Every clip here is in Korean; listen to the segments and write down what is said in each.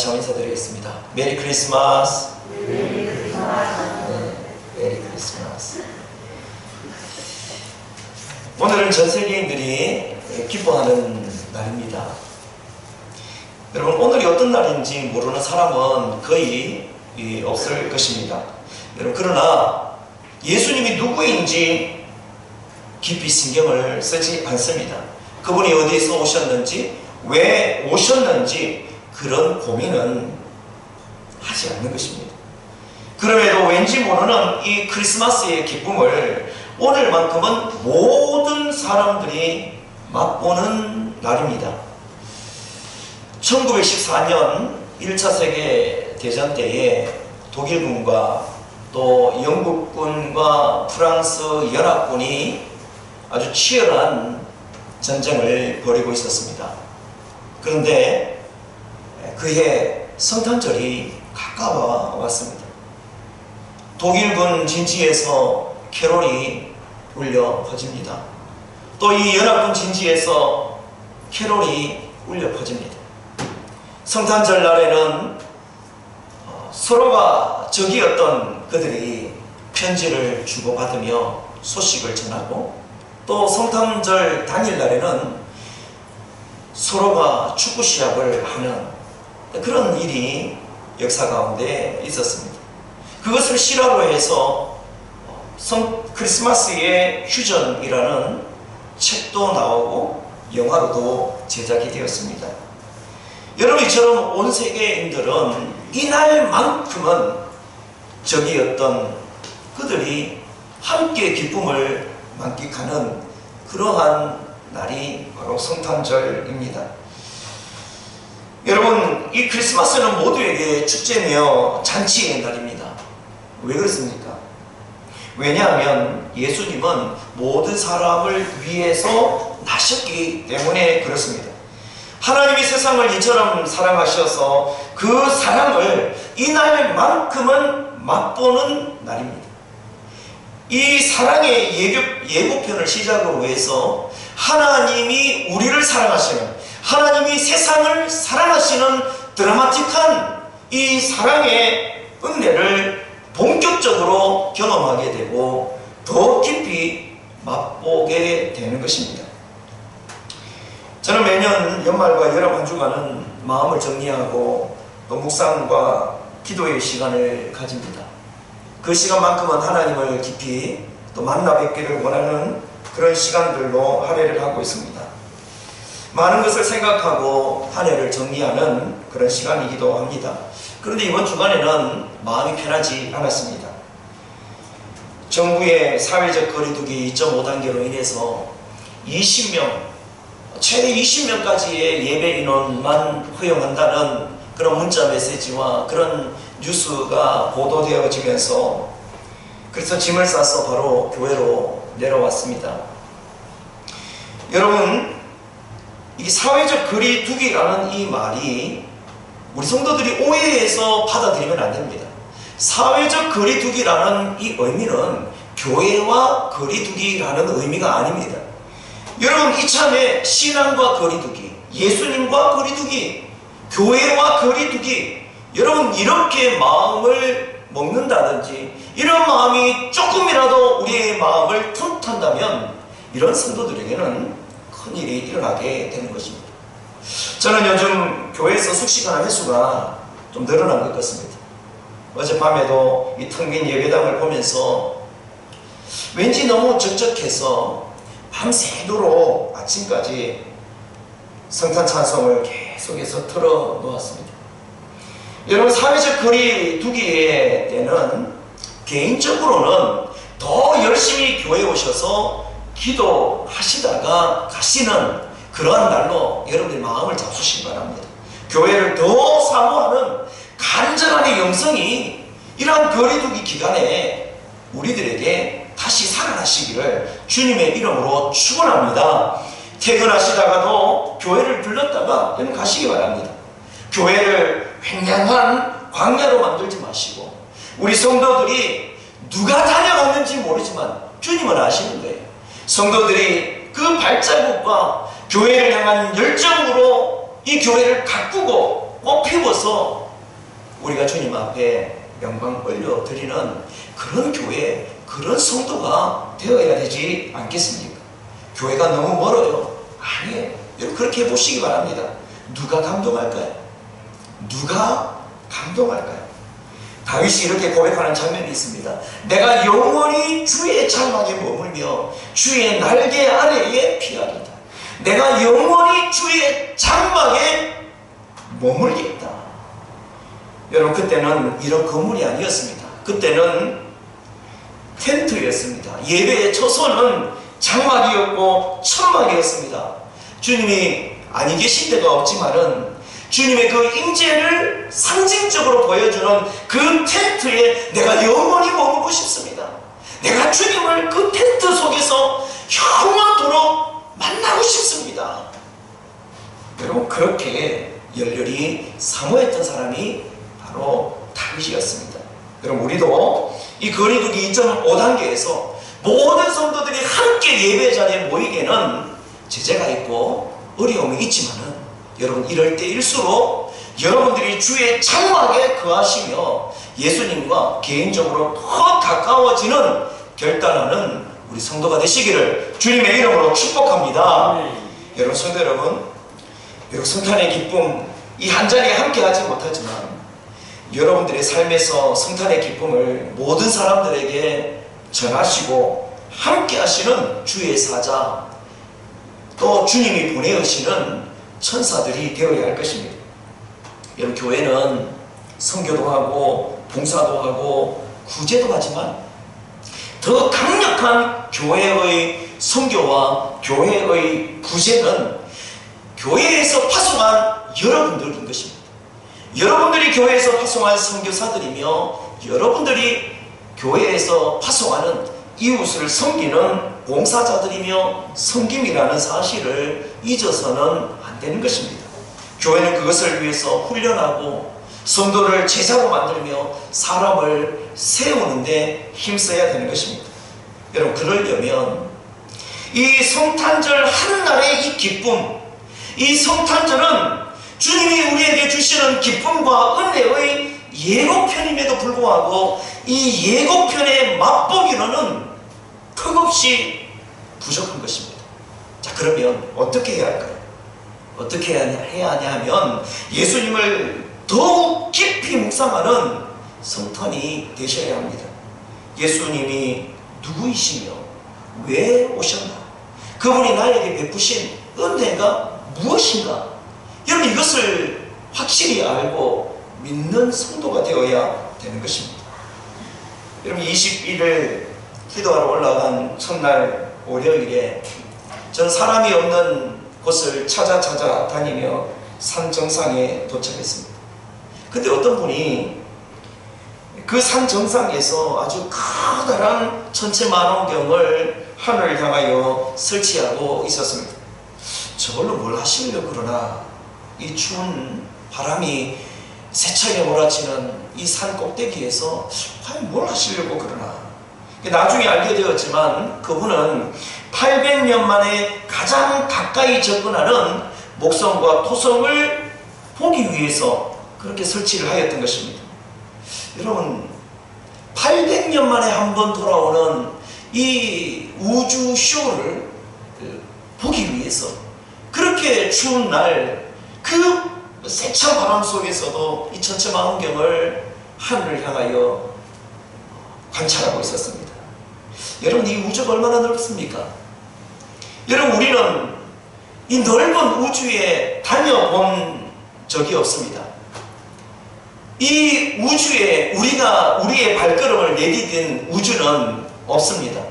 인사드리겠습니다. 메리 크리스마스. 메리 크리스마스. 네, 메리 크리스마스. 오늘은 전 세계인들이 기뻐하는 날입니다. 여러분, 오늘이 어떤 날인지 모르는 사람은 거의 없을 것입니다. 여러분, 그러나 예수님이 누구인지 깊이 신경을 쓰지 않습니다. 그분이 어디에서 오셨는지, 왜 오셨는지 그런 고민은 하지 않는 것입니다. 그럼에도 왠지 모르는 이 크리스마스의 기쁨을 오늘만큼은 모든 사람들이 맛보는 날입니다. 1914년 1차 세계대전 때에 독일군과 또 영국군과 프랑스 연합군이 아주 치열한 전쟁을 벌이고 있었습니다. 그런데 그해 성탄절이 가까워 왔습니다. 독일군 진지에서 캐롤이 울려 퍼집니다. 또 이 연합군 진지에서 캐롤이 울려 퍼집니다. 성탄절 날에는 서로가 적이었던 그들이 편지를 주고받으며 소식을 전하고, 또 성탄절 당일날에는 서로가 축구 시합을 하는 그런 일이 역사 가운데 있었습니다. 그것을 실화로 해서 크리스마스의 휴전이라는 책도 나오고 영화로도 제작이 되었습니다. 여러분, 이처럼 온 세계인들은 이날만큼은 적이었던 그들이 함께 기쁨을 만끽하는 그러한 날이 바로 성탄절입니다. 여러분, 이 크리스마스는 모두에게 축제며 잔치의 날입니다. 왜 그렇습니까? 왜냐하면 예수님은 모든 사람을 위해서 나셨기 때문에 그렇습니다. 하나님이 세상을 이처럼 사랑하셔서 그 사랑을 이날만큼은 맛보는 날입니다. 이 사랑의 예고편을 시작으로 해서 하나님이 우리를 사랑하시는, 하나님이 세상을 사랑하시는 드라마틱한 이 사랑의 은혜를 본격적으로 경험하게 되고 더 깊이 맛보게 되는 것입니다. 저는 매년 연말과 여름 한 주간은 마음을 정리하고 또 묵상과 기도의 시간을 가집니다. 그 시간만큼은 하나님을 깊이 또 만나 뵙기를 원하는 그런 시간들로 할애를 하고 있습니다. 많은 것을 생각하고 한 해를 정리하는 그런 시간이기도 합니다. 그런데 이번 주간에는 마음이 편하지 않았습니다. 정부의 사회적 거리두기 2.5단계로 인해서 20명, 최대 20명까지의 예배 인원만 허용한다는 그런 문자 메시지와 그런 뉴스가 보도되어지면서, 그래서 짐을 싸서 바로 교회로 내려왔습니다. 여러분, 이 사회적 거리두기라는 이 말이 우리 성도들이 오해해서 받아들이면 안 됩니다. 사회적 거리두기라는 이 의미는 교회와 거리두기라는 의미가 아닙니다. 여러분, 이참에 신앙과 거리두기, 예수님과 거리두기, 교회와 거리두기, 여러분 이렇게 마음을 먹는다든지 이런 마음이 조금이라도 우리의 마음을 틈탄다면 이런 성도들에게는 큰일이 일어나게 되는 것입니다. 저는 요즘 교회에서 숙식하는 횟수가 좀 늘어난 것 같습니다. 어젯밤에도 이 텅 빈 예배당을 보면서 왠지 너무 적적해서 밤새도록 아침까지 성탄 찬송을 계속해서 틀어 놓았습니다. 여러분, 사회적 거리두기의 때는 개인적으로는 더 열심히 교회에 오셔서 기도하시다가 가시는 그러한 날로 여러분들이 마음을 잡수시기 바랍니다. 교회를 더 사모하는 간절한 영성이 이러한 거리두기 기간에 우리들에게 다시 살아나시기를 주님의 이름으로 축원합니다. 퇴근하시다가도 교회를 들렀다가 여러분 가시기 바랍니다. 교회를 횡령한 광야로 만들지 마시고, 우리 성도들이 누가 다녀갔는지 모르지만 주님은 아시는 거예요. 성도들이 그 발자국과 교회를 향한 열정으로 이 교회를 가꾸고 꽃피워서 우리가 주님 앞에 영광 올려드리는 그런 교회, 그런 성도가 되어야 되지 않겠습니까? 교회가 너무 멀어요. 아니에요. 여러분 그렇게 해보시기 바랍니다. 누가 감동할까요? 누가 감동할까요? 다윗이 이렇게 고백하는 장면이 있습니다. 내가 영원히 주의 장막에 머물며 주의 날개 아래에 피하리다. 내가 영원히 주의 장막에 머물겠다. 여러분 그때는 이런 건물이 아니었습니다. 그때는 텐트였습니다. 예배의 처소는 장막이었고 천막이었습니다. 주님이 아니 계신 데가 없지만은 주님의 그 임재를 상징적으로 보여주는 그 텐트에 내가 영원히 머물고 싶습니다. 내가 주님을 그 텐트 속에서 영원토록 만나고 싶습니다. 여러분 그렇게 열렬히 사모했던 사람이 바로 다윗이었습니다. 여러분 우리도 이 거리두기 2.5단계에서 모든 성도들이 함께 예배 자리에 모이게는 제재가 있고 어려움이 있지만은 여러분 이럴 때일수록 여러분들이 주의 장막에 거하시며 예수님과 개인적으로 더 가까워지는 결단하는 우리 성도가 되시기를 주님의 이름으로 축복합니다. 여러분 성도 여러분, 성탄의 기쁨 이 한 자리에 함께 하지 못하지만 여러분들의 삶에서 성탄의 기쁨을 모든 사람들에게 전하시고 함께 하시는 주의 사자, 또 주님이 보내으시는 천사들이 되어야 할 것입니다. 여러분 교회는 선교도 하고 봉사도 하고 구제도 하지만 더 강력한 교회의 선교와 교회의 구제는 교회에서 파송한 여러분들인 것입니다. 여러분들이 교회에서 파송한 선교사들이며 여러분들이 교회에서 파송하는 이웃을 섬기는 봉사자들이며 섬김이라는 사실을 잊어서는 안 되는 것입니다. 교회는 그것을 위해서 훈련하고 성도를 제자로 만들며 사람을 세우는데 힘써야 되는 것입니다. 여러분 그러려면 이 성탄절 한날의 이 기쁨, 이 성탄절은 주님이 우리에게 주시는 기쁨과 은혜의 예고편임에도 불구하고 이 예고편의 맛보기로는 턱없이 부족한 것입니다. 자 그러면 어떻게 해야 할까요? 어떻게 해야 하냐 하면 예수님을 더욱 깊이 묵상하는 성탄이 되셔야 합니다. 예수님이 누구이시며 왜 오셨나? 그분이 나에게 베푸신 은혜가 무엇인가? 여러분 이것을 확실히 알고 믿는 성도가 되어야 되는 것입니다. 여러분 21일 기도하러 올라간 첫날 월요일에 전 사람이 없는 곳을 찾아 다니며 산 정상에 도착했습니다. 근데 어떤 분이 그 산 정상에서 아주 커다란 전체 만원경을 하늘을 향하여 설치하고 있었습니다. 저걸로 뭘 하시려고 그러나 이 추운 바람이 세차게 몰아치는 이 산 꼭대기에서 과연 뭘 하시려고 그러나 나중에 알게 되었지만 그분은 800년 만에 가장 가까이 접근하는 목성과 토성을 보기 위해서 그렇게 설치를 하였던 것입니다. 여러분 800년 만에 한 번 돌아오는 이 우주 쇼를 보기 위해서 그렇게 추운 날 그 세찬 바람 속에서도 이 전체 망원경을 하늘을 향하여 관찰하고 있었습니다. 여러분 이 우주가 얼마나 넓습니까? 여러분 우리는 이 넓은 우주에 다녀본 적이 없습니다. 이 우주에 우리의 발걸음을 내디딘 우주는 없습니다.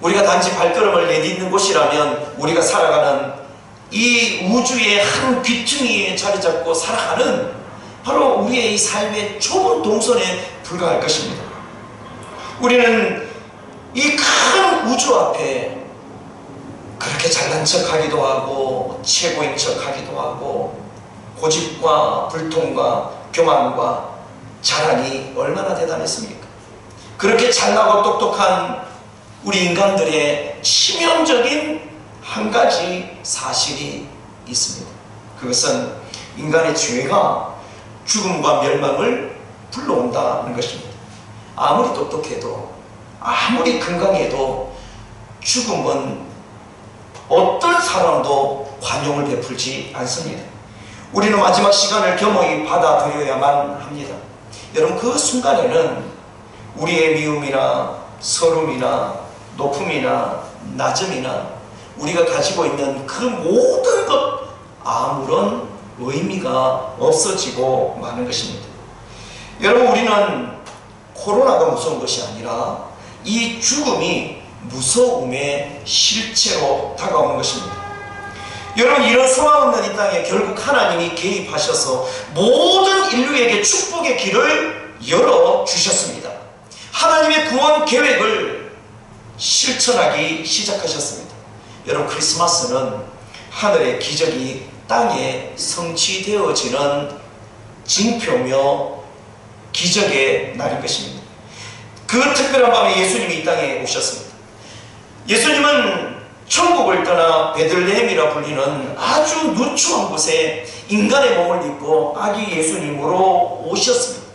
우리가 단지 발걸음을 내딛는 곳이라면 우리가 살아가는 이 우주의 한 귀퉁이에 자리 잡고 살아가는 바로 우리의 이 삶의 좁은 동선에 불과할 것입니다. 우리는 이 큰 우주 앞에 그렇게 잘난 척하기도 하고 최고인 척하기도 하고 고집과 불통과 교만과 자랑이 얼마나 대단했습니까? 그렇게 잘나고 똑똑한 우리 인간들의 치명적인 한 가지 사실이 있습니다. 그것은 인간의 죄가 죽음과 멸망을 불러온다는 것입니다. 아무리 똑똑해도 아무리 건강해도 죽음은 어떤 사람도 관용을 베풀지 않습니다. 우리는 마지막 시간을 겸허히 받아들여야만 합니다. 여러분, 그 순간에는 우리의 미움이나 서름이나 높음이나 낮음이나 우리가 가지고 있는 그 모든 것 아무런 의미가 없어지고 마는 것입니다. 여러분, 우리는 코로나가 무서운 것이 아니라 이 죽음이 무서움의 실체로 다가오는 것입니다. 여러분, 이런 소망 없는 이 땅에 결국 하나님이 개입하셔서 모든 인류에게 축복의 길을 열어주셨습니다. 하나님의 구원 계획을 실천하기 시작하셨습니다. 여러분, 크리스마스는 하늘의 기적이 땅에 성취되어지는 징표며 기적의 날인 것입니다. 그 특별한 밤에 예수님이 이 땅에 오셨습니다. 예수님은 천국을 떠나 베들레헴이라 불리는 아주 누추한 곳에 인간의 몸을 입고 아기 예수님으로 오셨습니다.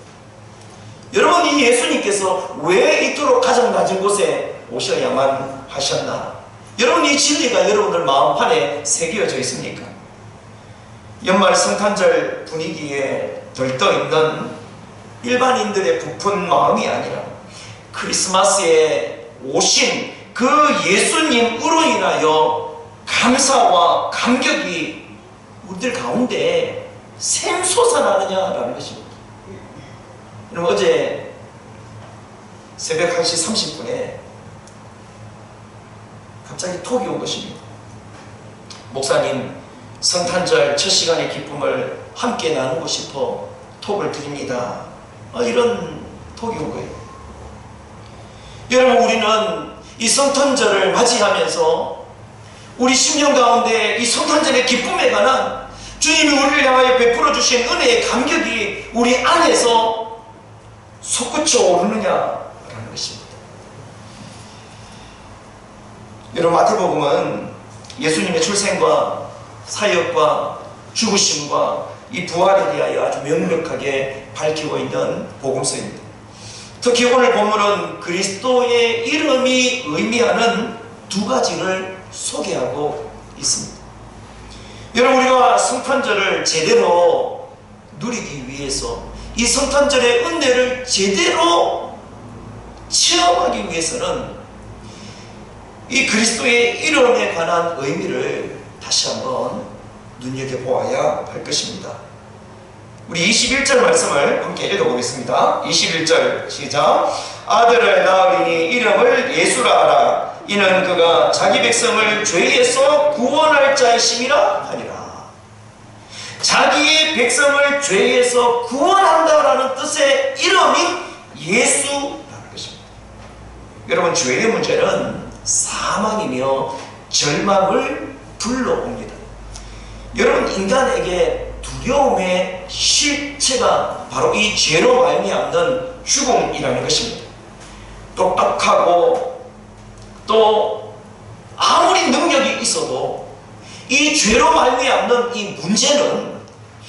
여러분, 이 예수님께서 왜 이토록 가장 낮은 곳에 오셔야만 하셨나? 여러분, 이 진리가 여러분들 마음판에 새겨져 있습니까? 연말 성탄절 분위기에 들떠있는 일반인들의 부푼 마음이 아니라 크리스마스에 오신 그 예수님으로 인하여 감사와 감격이 우리들 가운데 샘솟아나느냐라는 것입니다. 여러분, 어제 새벽 1시 30분에 갑자기 톡이 온 것입니다. 목사님, 성탄절 첫 시간의 기쁨을 함께 나누고 싶어 톡을 드립니다. 이런 톡이 온 거예요. 여러분, 우리는 이 성탄절을 맞이하면서 우리 심령 가운데 이 성탄절의 기쁨에 관한 주님이 우리를 향하여 베풀어 주신 은혜의 감격이 우리 안에서 솟구쳐 오르느냐라는 것입니다. 여러분, 마태복음은 예수님의 출생과 사역과 죽으심과 이 부활에 대하여 아주 명백하게 밝히고 있는 복음서입니다. 특히 오늘 본문은 그리스도의 이름이 의미하는 두 가지를 소개하고 있습니다. 여러분, 우리가 성탄절을 제대로 누리기 위해서, 이 성탄절의 은혜를 제대로 체험하기 위해서는 이 그리스도의 이름에 관한 의미를 다시 한번 눈여겨보아야 할 것입니다. 우리 21절 말씀을 함께 읽어보겠습니다. 21절 시작. 아들을 낳으리니 이름을 예수라 하라. 이는 그가 자기 백성을 죄에서 구원할 자이심이라 하니라. 자기의 백성을 죄에서 구원한다라는 뜻의 이름이 예수라는 것입니다. 여러분, 죄의 문제는 사망이며 절망을 불러옵니다. 여러분, 인간에게 두려움의 실체가 바로 이 죄로 말미암는 죽음이라는 것입니다. 똑똑하고 또 아무리 능력이 있어도 이 죄로 말미암는 이 문제는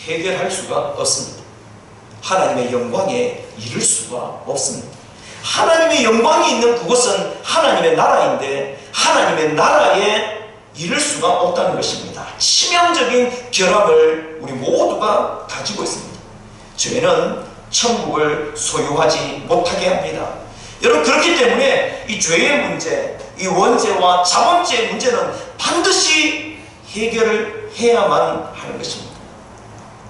해결할 수가 없습니다. 하나님의 영광에 이를 수가 없습니다. 하나님의 영광이 있는 그곳은 하나님의 나라인데 하나님의 나라에 이를 수가 없다는 것입니다. 치명적인 결함을 우리 모두가 가지고 있습니다. 죄는 천국을 소유하지 못하게 합니다. 여러분, 그렇기 때문에 이 죄의 문제, 이 원죄와 자본죄의 문제는 반드시 해결을 해야만 하는 것입니다.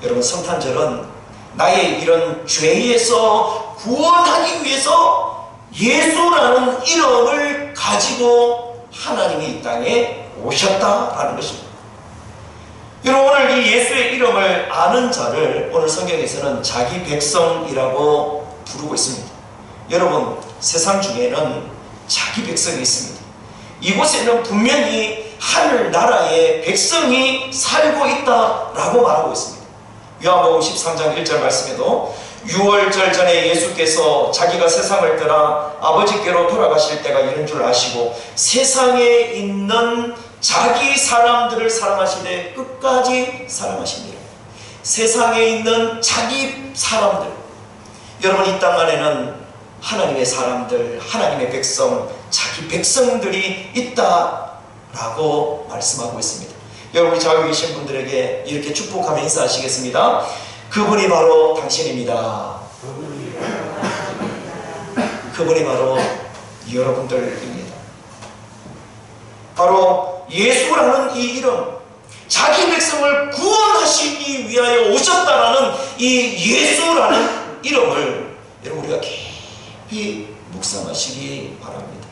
여러분, 성탄절은 나의 이런 죄에서 구원하기 위해서 예수라는 이름을 가지고 하나님이 이 땅에 오셨다라는 것입니다. 여러분, 오늘 이 예수의 이름을 아는 자를 오늘 성경에서는 자기 백성이라고 부르고 있습니다. 여러분, 세상 중에는 자기 백성이 있습니다. 이곳에는 분명히 하늘나라의 백성이 살고 있다라고 말하고 있습니다. 요한복음 13장 1절 말씀에도 6월절 전에 예수께서 자기가 세상을 떠나 아버지께로 돌아가실 때가 이른 줄 아시고 세상에 있는 자기 사람들을 사랑하시되 끝까지 사랑하십니다. 세상에 있는 자기 사람들, 여러분 이 땅 안에는 하나님의 사람들, 하나님의 백성, 자기 백성들이 있다라고 말씀하고 있습니다. 여러분이 좌우에 계신 분들에게 이렇게 축복하며 인사하시겠습니다. 그분이 바로 당신입니다. 그분이 바로 여러분들입니다. 바로 예수라는 이 이름, 자기 백성을 구원하시기 위하여 오셨다라는 이 예수라는 이름을 여러분 우리가 깊이 묵상하시기 바랍니다.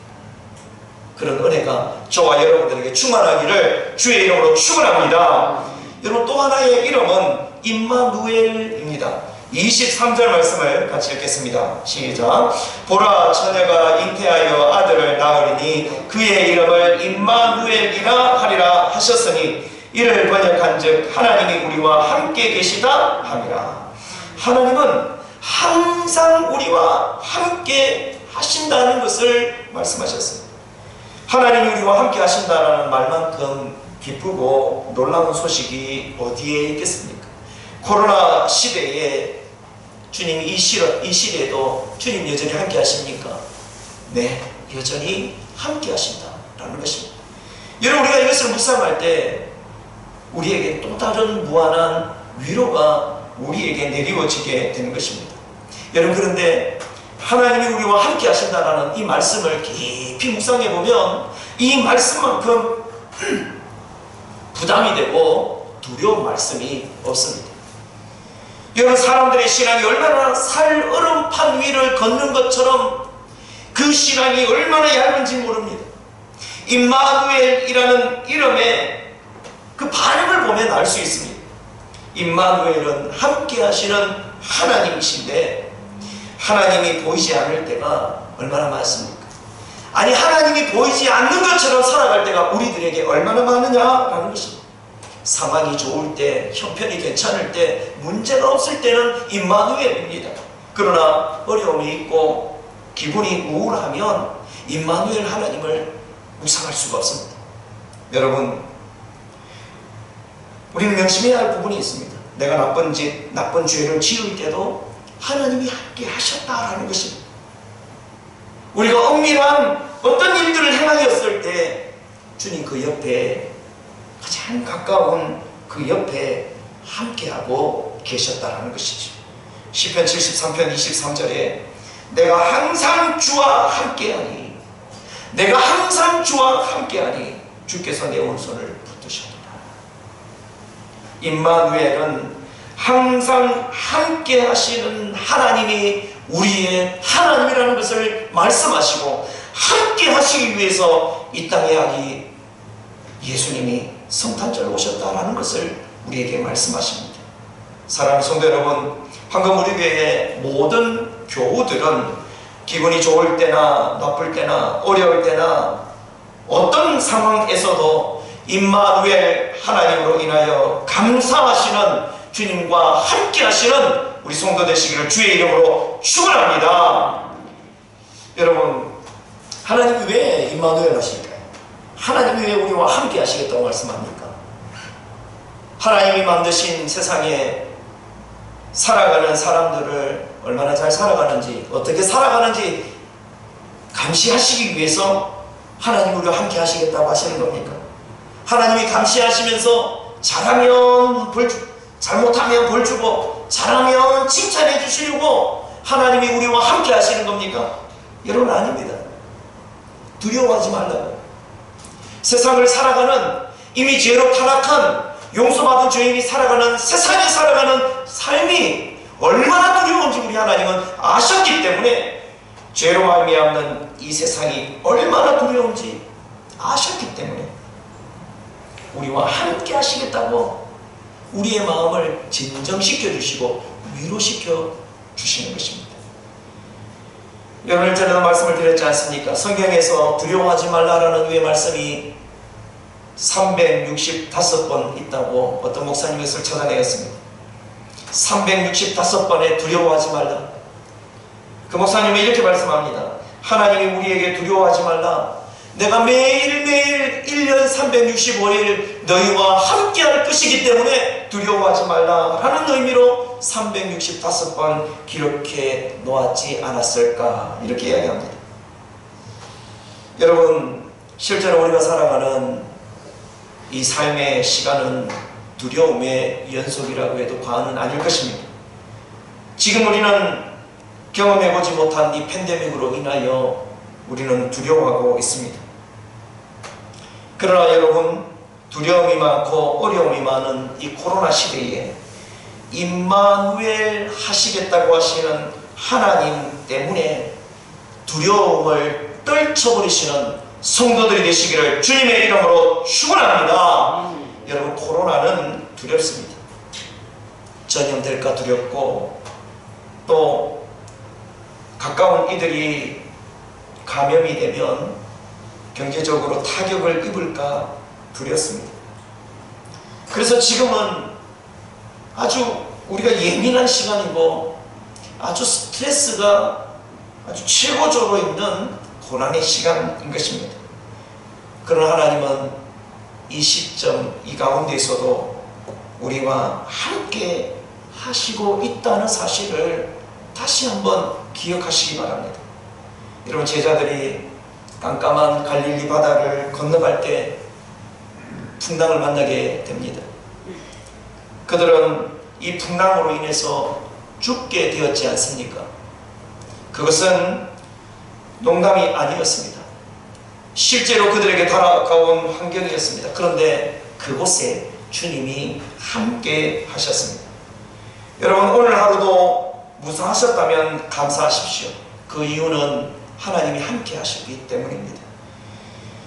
그런 은혜가 저와 여러분들에게 충만하기를 주의 이름으로 축원합니다. 여러분 또 하나의 이름은 임마누엘입니다. 23절 말씀을 같이 읽겠습니다. 시작. 보라, 처녀가 잉태하여 아들을 낳으리니 그의 이름을 임마누엘이라 하리라 하셨으니 이를 번역한즉 하나님이 우리와 함께 계시다 함이라. 하나님은 항상 우리와 함께 하신다는 것을 말씀하셨습니다. 하나님이 우리와 함께 하신다는 말만큼 기쁘고 놀라운 소식이 어디에 있겠습니까? 코로나 시대에 주님 이 시대에도 주님 여전히 함께 하십니까? 네, 여전히 함께 하신다라는 것입니다. 여러분 우리가 이것을 묵상할 때 우리에게 또 다른 무한한 위로가 우리에게 내리워지게 되는 것입니다. 여러분 그런데 하나님이 우리와 함께 하신다라는 이 말씀을 깊이 묵상해 보면 이 말씀만큼 부담이 되고 두려운 말씀이 없습니다. 여러분 사람들의 신앙이 얼마나 살얼음판 위를 걷는 것처럼 그 신앙이 얼마나 얇은지 모릅니다. 임마누엘이라는 이름의 그 반응을 보면 알 수 있습니다. 임마누엘은 함께 하시는 하나님이신데 하나님이 보이지 않을 때가 얼마나 많습니까? 아니 하나님이 보이지 않는 것처럼 살아갈 때가 우리들에게 얼마나 많으냐라는 것입니다. 상황이 좋을 때, 형편이 괜찮을 때, 문제가 없을 때는 임마누엘입니다. 그러나 어려움이 있고 기분이 우울하면 임마누엘 하나님을 묵상할 수가 없습니다. 여러분 우리는 명심해야 할 부분이 있습니다. 내가 나쁜 짓, 나쁜 죄를 지을 때도 하나님이 함께 하셨다라는 것입니다. 우리가 엄밀한 어떤 일들을 행하였을 때 주님 그 옆에 가장 가까운 그 옆에 함께하고 계셨다라는 것이죠. 시편 73편 23절에 내가 항상 주와 함께하니 내가 항상 주와 함께하니 주께서 내 오른손을 붙드셨도다. 임마누엘은 항상 함께 하시는 하나님이 우리의 하나님이라는 것을 말씀하시고 함께 하시기 위해서 이 땅에 예수님이 성탄절에 오셨다라는 것을 우리에게 말씀하십니다. 사랑하는 성도 여러분, 방금 우리 교회의 모든 교우들은 기분이 좋을 때나 나쁠 때나 어려울 때나 어떤 상황에서도 임마누엘 하나님으로 인하여 감사하시는 주님과 함께 하시는 우리 성도 되시기를 주의 이름으로 축원합니다. 여러분, 하나님이 왜 임마누엘 하실까요? 하나님이 왜 우리와 함께 하시겠다고 말씀합니까? 하나님이 만드신 세상에 살아가는 사람들을 얼마나 잘 살아가는지, 어떻게 살아가는지 감시하시기 위해서 하나님이 우리와 함께 하시겠다고 하시는 겁니까? 하나님이 감시하시면서 잘하면 벌 주고, 잘못하면 벌 주고, 잘하면 칭찬해 주시려고 하나님이 우리와 함께 하시는 겁니까? 여러분, 아닙니다. 두려워하지 말라고. 세상을 살아가는, 이미 죄로 타락한 용서받은 죄인이 살아가는, 세상에 살아가는 삶이 얼마나 두려운지 우리 하나님은 아셨기 때문에, 죄로 말미암는 이 세상이 얼마나 두려운지 아셨기 때문에 우리와 함께 하시겠다고 우리의 마음을 진정시켜 주시고 위로시켜 주시는 것입니다. 여러분, 전에도 말씀을 드렸지 않습니까? 성경에서 두려워하지 말라라는 의 말씀이 365번 있다고 어떤 목사님이 것을 찾아내었습니다. 365번에 두려워하지 말라. 그 목사님이 이렇게 말씀합니다. 하나님이 우리에게 두려워하지 말라. 내가 매일매일 1년 365일 너희와 함께할 것이기 때문에 때문에 두려워하지 말라라는 의미로 365번 기록해 놓았지 않았을까, 이렇게 이야기합니다. 여러분, 실제로 우리가 살아가는 이 삶의 시간은 두려움의 연속이라고 해도 과언은 아닐 것입니다. 지금 우리는 경험해보지 못한 이 팬데믹으로 인하여 우리는 두려워하고 있습니다. 그러나 여러분, 두려움이 많고 어려움이 많은 이 코로나 시대에 임마누엘 하시겠다고 하시는 하나님 때문에 두려움을 떨쳐버리시는 성도들이 되시기를 주님의 이름으로 축원합니다. 여러분, 코로나는 두렵습니다. 전염될까 두렵고, 또 가까운 이들이 감염이 되면 경제적으로 타격을 입을까 두렵습니다. 그래서 지금은 아주 우리가 예민한 시간이고 아주 스트레스가 아주 최고조로 있는 고난의 시간인 것입니다. 그러나 하나님은 이 시점, 이 가운데에서도 우리와 함께 하시고 있다는 사실을 다시 한번 기억하시기 바랍니다. 여러분, 제자들이 깜깜한 갈릴리 바다를 건너갈 때 풍랑을 만나게 됩니다. 그들은 이 풍랑으로 인해서 죽게 되었지 않습니까? 그것은 농담이 아니었습니다. 실제로 그들에게 다가온 환경이었습니다. 그런데 그곳에 주님이 함께 하셨습니다. 여러분, 오늘 하루도 무사하셨다면 감사하십시오. 그 이유는 하나님이 함께 하셨기 때문입니다.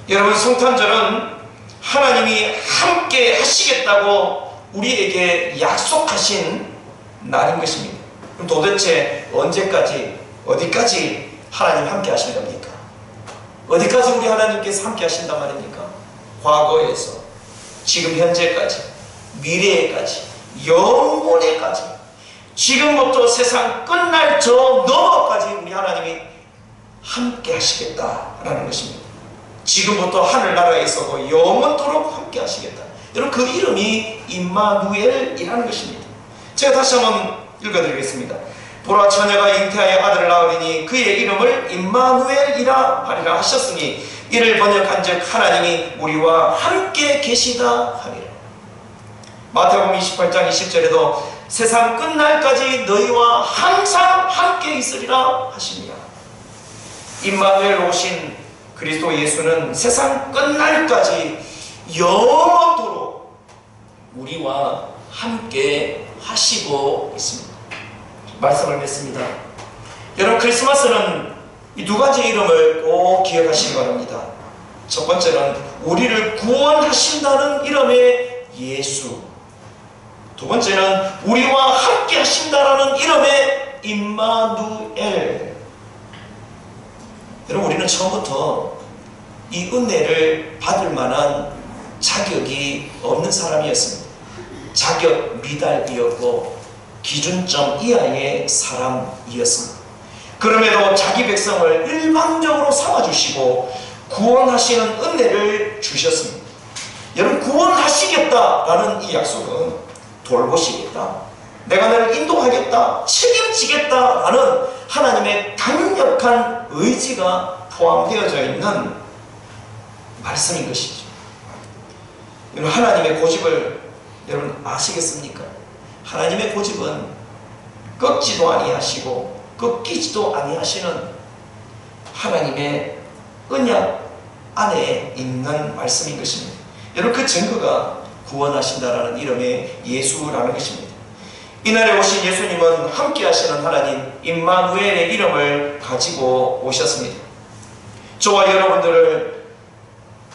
여러분, 성탄절은 하나님이 함께 하시겠다고 우리에게 약속하신 날인 것입니다. 그럼 도대체 언제까지, 어디까지 하나님 함께 하신 겁니까? 어디까지 우리 하나님께서 함께 하신단 말입니까? 과거에서 지금 현재까지, 미래에까지, 영원에까지, 지금부터 세상 끝날 저 너머까지 우리 하나님이 함께 하시겠다라는 것입니다. 지금부터 하늘나라에서도 영원토록 함께 하시겠다. 여러분, 그 이름이 임마누엘이라는 것입니다. 제가 다시 한번 읽어드리겠습니다. 보라, 처녀가 잉태하여 아들을 낳으리니 그의 이름을 임마누엘이라 하리라 하셨으니 이를 번역한즉 하나님이 우리와 함께 계시다 하리라. 마태복음 28장 20절에도 세상 끝날까지 너희와 항상 함께 있으리라 하시니라. 임마누엘 오신 그리스도 예수는 세상 끝날까지 영원토록 우리와 함께 하시고 있습니다. 말씀을 맺습니다. 여러분, 크리스마스는 이 두 가지 이름을 꼭 기억하시기 바랍니다. 첫 번째는 우리를 구원하신다는 이름의 예수, 두 번째는 우리와 함께 하신다라는 이름의 임마누엘. 여러분, 우리는 처음부터 이 은혜를 받을 만한 자격이 없는 사람이었습니다. 자격 미달이었고 기준점 이하의 사람이었습니다. 그럼에도 자기 백성을 일방적으로 삼아주시고 구원하시는 은혜를 주셨습니다. 여러분, 구원하시겠다라는 이 약속은 돌보시겠다, 내가 너를 인도하겠다, 책임지겠다라는 하나님의 강력한 의지가 포함되어져 있는 말씀인 것이죠. 여러분, 하나님의 고집을 여러분 아시겠습니까? 하나님의 고집은 꺾지도 아니하시고 꺾이지도 아니하시는 하나님의 언약 안에 있는 말씀인 것입니다. 여러분, 그 증거가 구원하신다라는 이름의 예수라는 것입니다. 이날에 오신 예수님은 함께 하시는 하나님 임마누엘의 이름을 가지고 오셨습니다. 저와 여러분들을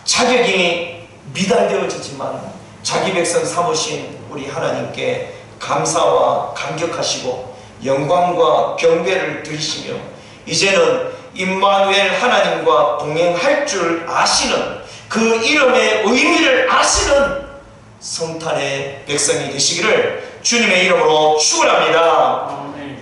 자격이 미달되어지지만 자기 백성 삼으신 우리 하나님께 감사와 감격하시고 영광과 경배를 드리시며 이제는 임마누엘 하나님과 동행할 줄 아시는, 그 이름의 의미를 아시는 성탄의 백성이 되시기를 주님의 이름으로 축원합니다.